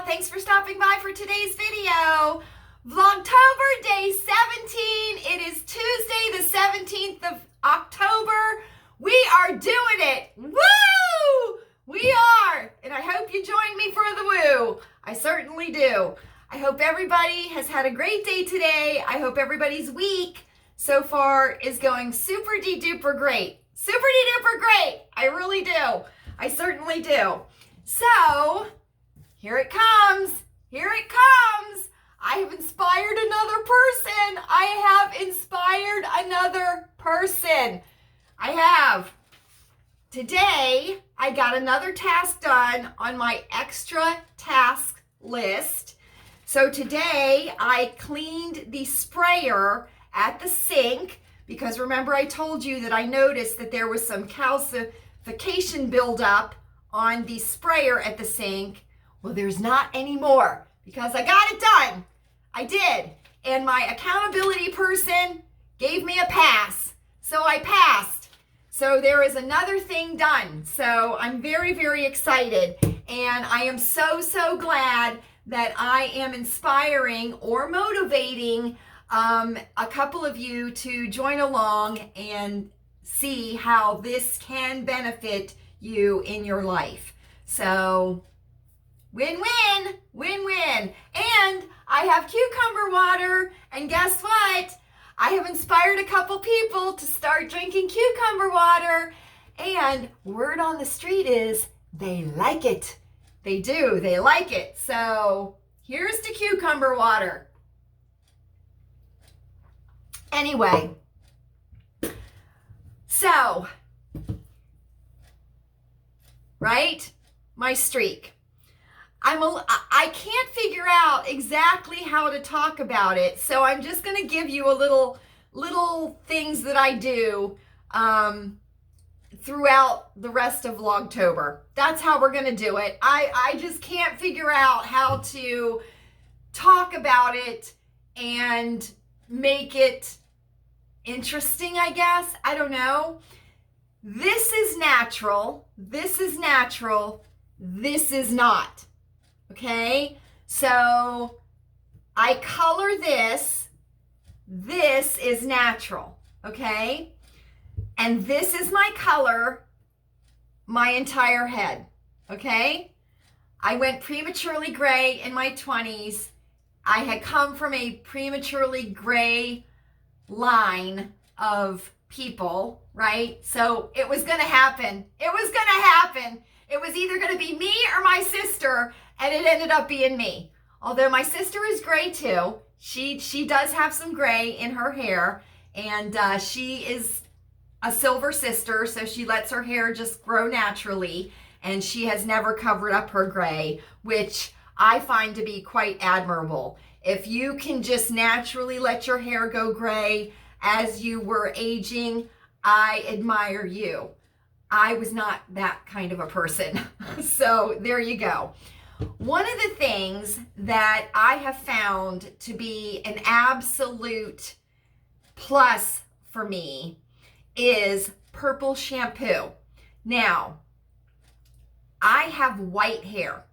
Thanks for stopping by for today's video. Vlogtober day 17. It is Tuesday the 17th of October. We are doing it. Woo! We are. And I hope you join me for the woo. I certainly do. I hope everybody has had a great day today. I hope everybody's week so far is going super duper great. Super duper great. I really do. I certainly do. So, here it comes. Here it comes. I have inspired another person. I have inspired another person. I have. Today, I got another task done on my extra task list. So today, I cleaned the sprayer at the sink because remember I told you that I noticed that there was some calcification buildup on the sprayer at the sink. Well, there's not anymore because I got it done. I did. And my accountability person gave me a pass. So I passed. So there is another thing done. So I'm very excited. And I am so glad that I am inspiring or motivating a couple of you to join along and see how this can benefit you in your life. So win-win, win-win. And I have cucumber water, and guess what? I have inspired a couple people to start drinking cucumber water, and word on the street is they like it. They do, they like it. So here's the cucumber water. Anyway, so, right? My streak. I can't figure out exactly how to talk about it, so I'm just going to give you a little things that I do throughout the rest of Vlogtober. That's how we're going to do it. I just can't figure out how to talk about it and make it interesting, I guess. I don't know. This is natural. This is natural. This is not. Okay? So I color this. This is natural. Okay? And this is my color, my entire head. Okay? I went prematurely gray in my 20s. I had come from a prematurely gray line of people, right? So it was going to happen. It was going to happen. It was either going to be me or my sister, and it ended up being me. Although my sister is gray too. She does have some gray in her hair, and she is a silver sister, so she lets her hair just grow naturally, and she has never covered up her gray, which I find to be quite admirable. If you can just naturally let your hair go gray as you were aging, I admire you. I was not that kind of a person. So there you go. One of the things that I have found to be an absolute plus for me is purple shampoo. Now, I have white hair.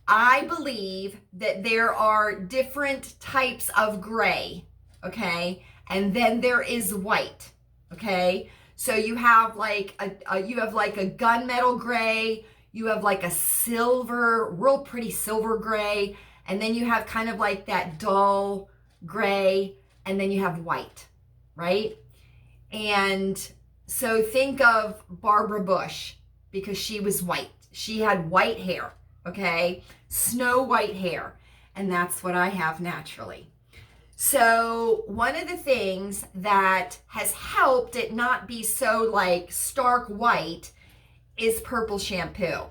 I believe that there are different types of gray, okay? And then there is white, okay? So you have like a gunmetal gray, you have like a silver, real pretty silver gray, and then you have kind of like that dull gray, and then you have white, right? And so think of Barbara Bush, because she was white. She had white hair. Okay, snow white hair, and that's what I have naturally. So one of the things that has helped it not be so like stark white is purple shampoo.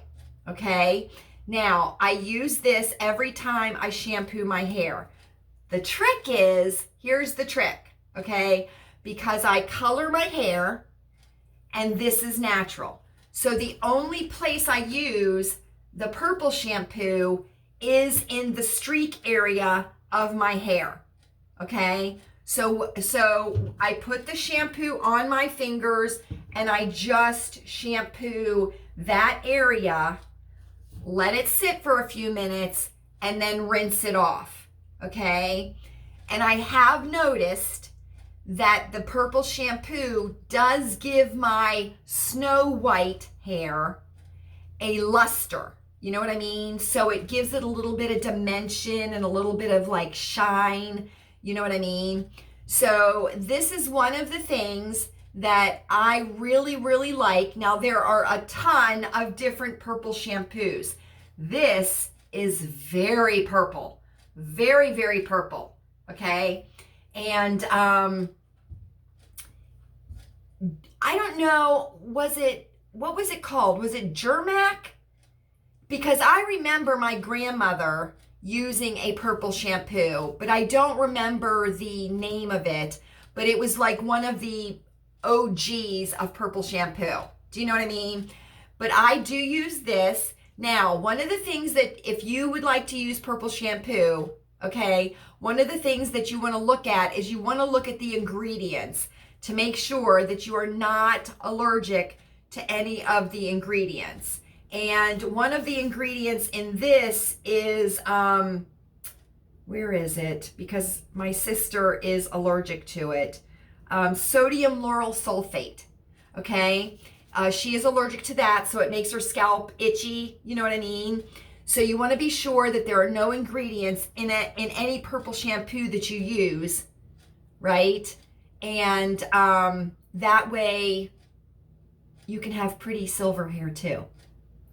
Okay, now I use this every time I shampoo my hair. The trick is, here's the trick, okay, because I color my hair and this is natural. So the only place I use the purple shampoo is in the streak area of my hair, okay? So I put the shampoo on my fingers and I just shampoo that area let it sit for a few minutes, and then rinse it off, okay? And I have noticed that the purple shampoo does give my snow white hair a luster. You know what I mean? So it gives it a little bit of dimension and a little bit of like shine. You know what I mean? So this is one of the things that I really, really like. Now there are a ton of different purple shampoos. This is very purple, very, very purple. Okay. And, I don't know, what was it called? Was it Germac? Because I remember my grandmother using a purple shampoo, but I don't remember the name of it, but it was like one of the OGs of purple shampoo. Do you know what I mean? But I do use this. Now, one of the things that if you would like to use purple shampoo, okay, one of the things that you want to look at is you want to look at the ingredients to make sure that you are not allergic to any of the ingredients. And one of the ingredients in this is, where is it? Because my sister is allergic to it. Sodium lauryl sulfate, okay? She is allergic to that, so it makes her scalp itchy, you know what I mean? So you wanna be sure that there are no ingredients in any purple shampoo that you use, right? And that way you can have pretty silver hair too.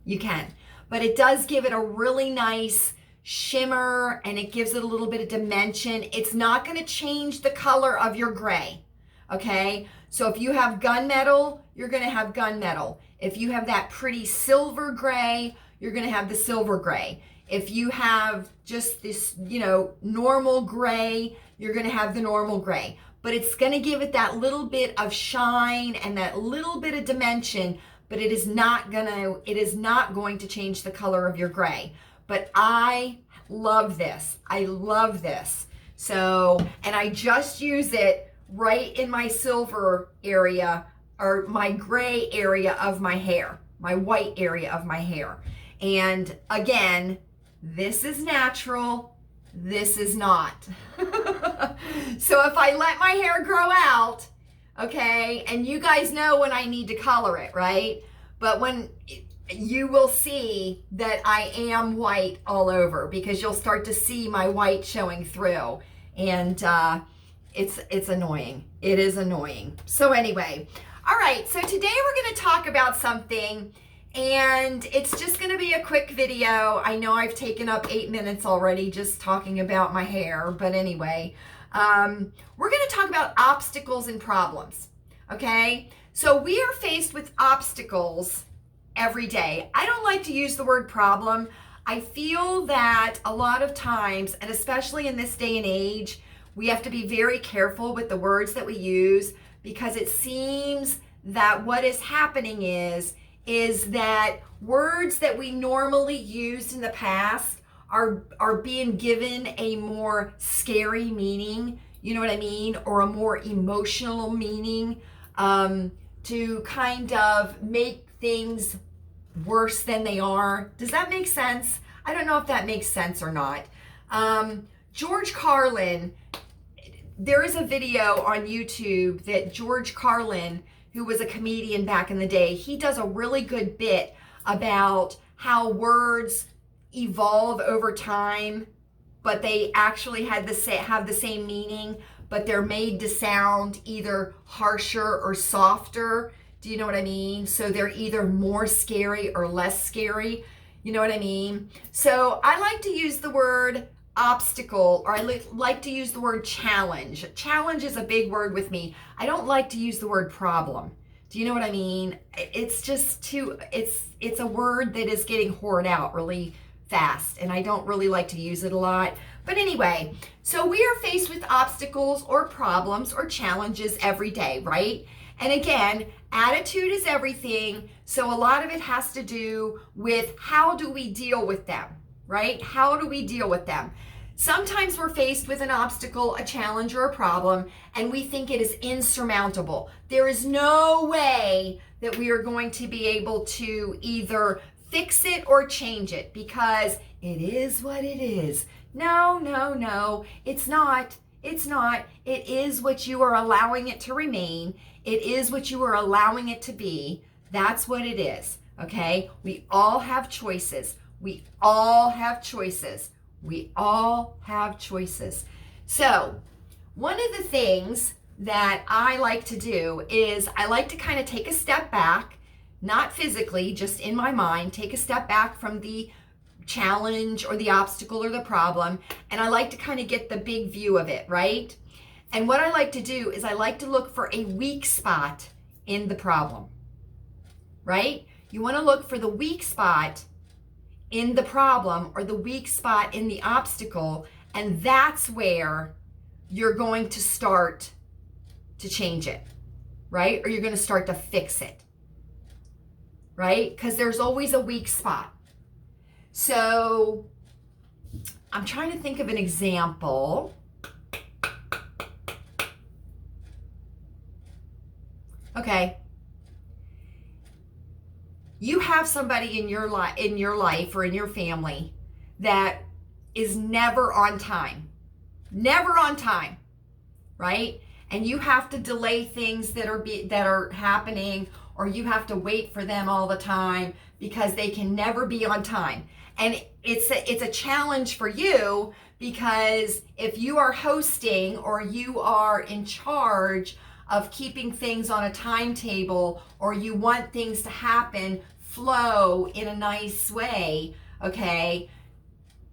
You can. But it does give it a really nice shimmer and it gives it a little bit of dimension. It's not going to change the color of your gray. Okay? So if you have gunmetal, you're going to have gunmetal. If you have that pretty silver gray, you're going to have the silver gray. If you have just this, you know, normal gray, you're going to have the normal gray. But it's going to give it that little bit of shine and that little bit of dimension, but it is not going to change the color of your gray. But I love this. I love this. So, and I just use it right in my silver area or my gray area of my hair, my white area of my hair. And again, this is natural. This is not. So if I let my hair grow out, okay, and you guys know when I need to color it, right? But when you will see that I am white all over because you'll start to see my white showing through, and it's annoying. It is annoying. So anyway, all right, so today we're going to talk about something, and it's just going to be a quick video. I know I've taken up 8 minutes already just talking about my hair, but anyway, we're going to talk about obstacles and problems, okay? So we are faced with obstacles every day. I don't like to use the word problem. I feel that a lot of times, and especially in this day and age, we have to be very careful with the words that we use, because it seems that what is happening is that words that we normally used in the past are being given a more scary meaning, you know what I mean, or a more emotional meaning, to kind of make things worse than they are. Does that make sense? I don't know if that makes sense or not. George Carlin, there is a video on YouTube that George Carlin, who was a comedian back in the day, he does a really good bit about how words evolve over time, but they actually have the same meaning, but they're made to sound either harsher or softer. Do you know what I mean? So they're either more scary or less scary. You know what I mean? So I like to use the word obstacle, or I like to use the word challenge. Challenge is a big word with me. I don't like to use the word problem. Do you know what I mean? It's just it's a word that is getting hoarded out really fast, and I don't really like to use it a lot. But anyway, so we are faced with obstacles or problems or challenges every day, right? And again, attitude is everything. So a lot of it has to do with how do we deal with them, right? How do we deal with them? Sometimes we're faced with an obstacle, a challenge, or a problem, and we think it is insurmountable. There is no way that we are going to be able to either fix it or change it because it is what it is. No, no, no, it's not. It's not. It is what you are allowing it to remain. It is what you are allowing it to be. That's what it is. Okay? We all have choices. We all have choices. We all have choices. So, one of the things that I like to do is I like to kind of take a step back, not physically, just in my mind, take a step back from the challenge or the obstacle or the problem, and I like to kind of get the big view of it, right? And what I like to do is I like to look for a weak spot in the problem, right? You want to look for the weak spot in the problem or the weak spot in the obstacle, and that's where you're going to start to change it, right? Or you're going to start to fix it, right? Because there's always a weak spot. So I'm trying to think of an example. Okay. You have somebody in your life or in your family that is never on time. Never on time, right? And you have to delay things that are happening, or you have to wait for them all the time because they can never be on time. And it's a challenge for you because if you are hosting or you are in charge of keeping things on a timetable, or you want things to happen, flow in a nice way, okay?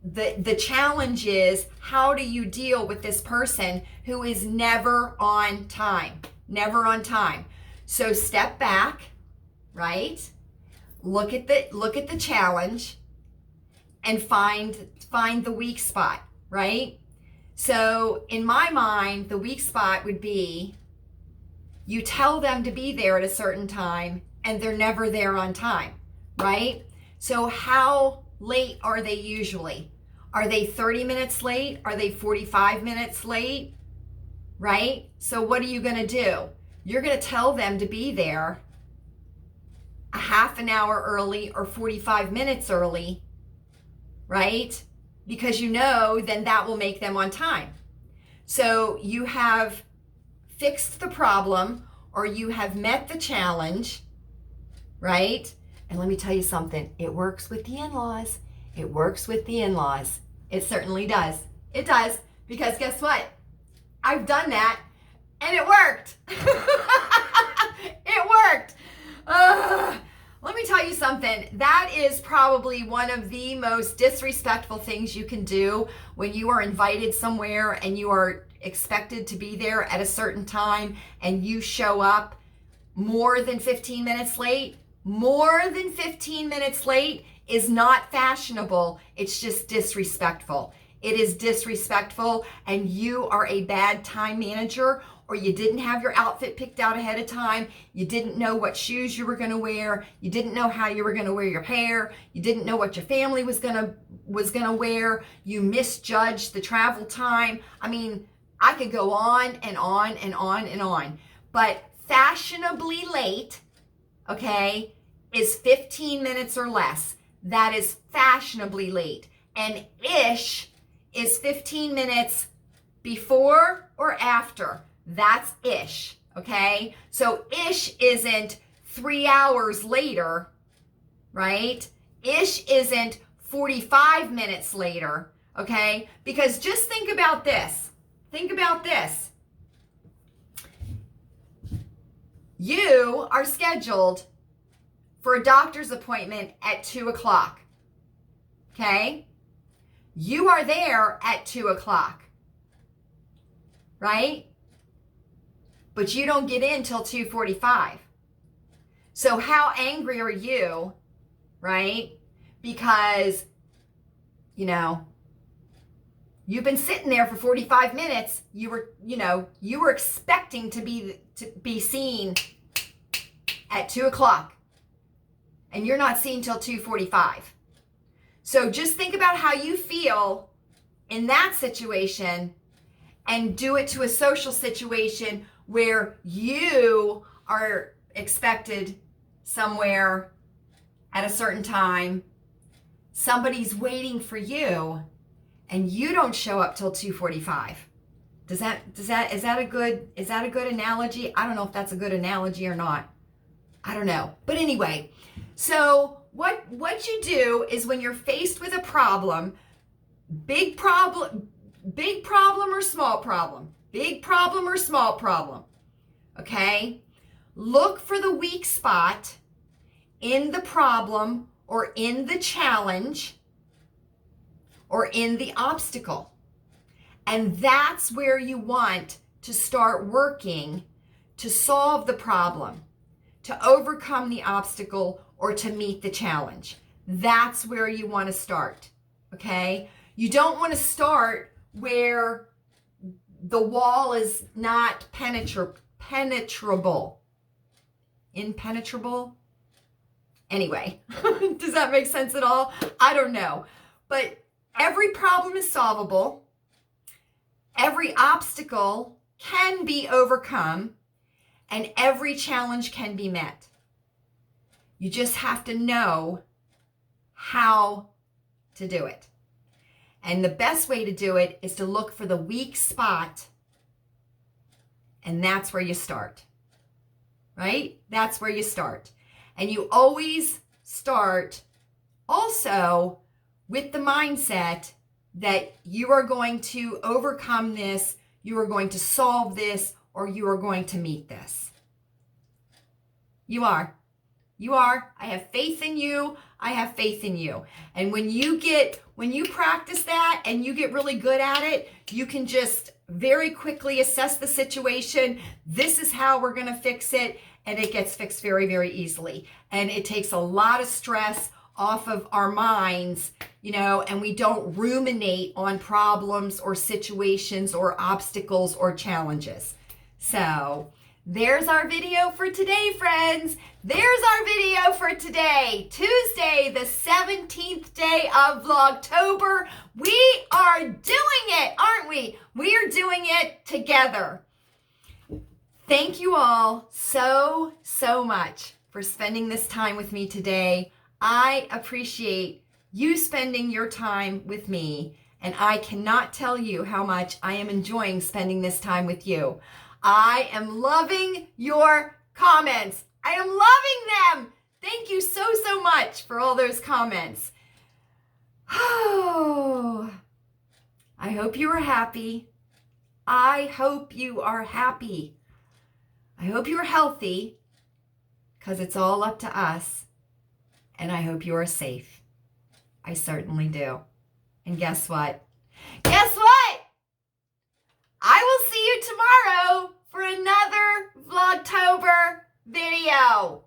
The challenge is, how do you deal with this person who is never on time? Never on time. So step back, right? Look at the challenge and find the weak spot, right? So in my mind, the weak spot would be you tell them to be there at a certain time and they're never there on time, right? So how late are they usually? Are they 30 minutes late? Are they 45 minutes late? Right? So what are you going to do? You're going to tell them to be there a half an hour early or 45 minutes early, right? Because you know then that will make them on time. So you have fixed the problem, or you have met the challenge, right? And let me tell you something. It works with the in-laws. It works with the in-laws. It certainly does. It does. Because guess what? I've done that and it worked. It worked. Let me tell you something. That is probably one of the most disrespectful things you can do when you are invited somewhere and you are expected to be there at a certain time and you show up more than 15 minutes late. More than 15 minutes late is not fashionable. It's just disrespectful. It is disrespectful, and you are a bad time manager, or you didn't have your outfit picked out ahead of time. You didn't know what shoes you were going to wear. You didn't know how you were going to wear your hair. You didn't know what your family was going to wear. You misjudged the travel time. I mean, I could go on and on and on and on. But fashionably late, okay, is 15 minutes or less. That is fashionably late. And ish is 15 minutes before or after. That's ish, okay? So ish isn't 3 hours later, right? Ish isn't 45 minutes later, okay? Because just think about this. Think about this. You are scheduled for a doctor's appointment at 2 o'clock, okay? You are there at 2 o'clock, right? But you don't get in till 2:45. So how angry are you, right? Because, you know, you've been sitting there for 45 minutes. You were expecting to be seen at 2 o'clock. And you're not seen till 2:45. So just think about how you feel in that situation and do it to a social situation where you are expected somewhere at a certain time, somebody's waiting for you and you don't show up till 2:45. Is that a good analogy? I don't know if that's a good analogy or not. I don't know. But anyway, so what you do is when you're faced with a problem, big problem or small problem, big problem or small problem, okay? Look for the weak spot in the problem or in the challenge or in the obstacle. And that's where you want to start working to solve the problem, to overcome the obstacle, or to meet the challenge. That's where you want to start, okay? You don't want to start where the wall is not penetrable. Impenetrable? Anyway, does that make sense at all? I don't know. But every problem is solvable. Every obstacle can be overcome, and every challenge can be met. You just have to know how to do it. And the best way to do it is to look for the weak spot, and that's where you start, right? That's where you start. And you always start also with the mindset that you are going to overcome this, you are going to solve this, or you are going to meet this. You are. You are. I have faith in you. I have faith in you. And when you practice that and you get really good at it, you can just very quickly assess the situation. This is how we're going to fix it. And it gets fixed very, very easily. And it takes a lot of stress off of our minds, and we don't ruminate on problems or situations or obstacles or challenges. So there's our video for today, friends. There's our video for today, Tuesday, the 17th day of Vlogtober. We are doing it, aren't we? We are doing it together. Thank you all so, so much for spending this time with me today. I appreciate you spending your time with me, and I cannot tell you how much I am enjoying spending this time with you. I am loving your comments. I am loving them. Thank you so, so much for all those comments. Oh, I hope you are happy. I hope you are happy. I hope you are healthy, because it's all up to us. And I hope you are safe. I certainly do. And guess what? Guess what? I will see you tomorrow for another Vlogtober video.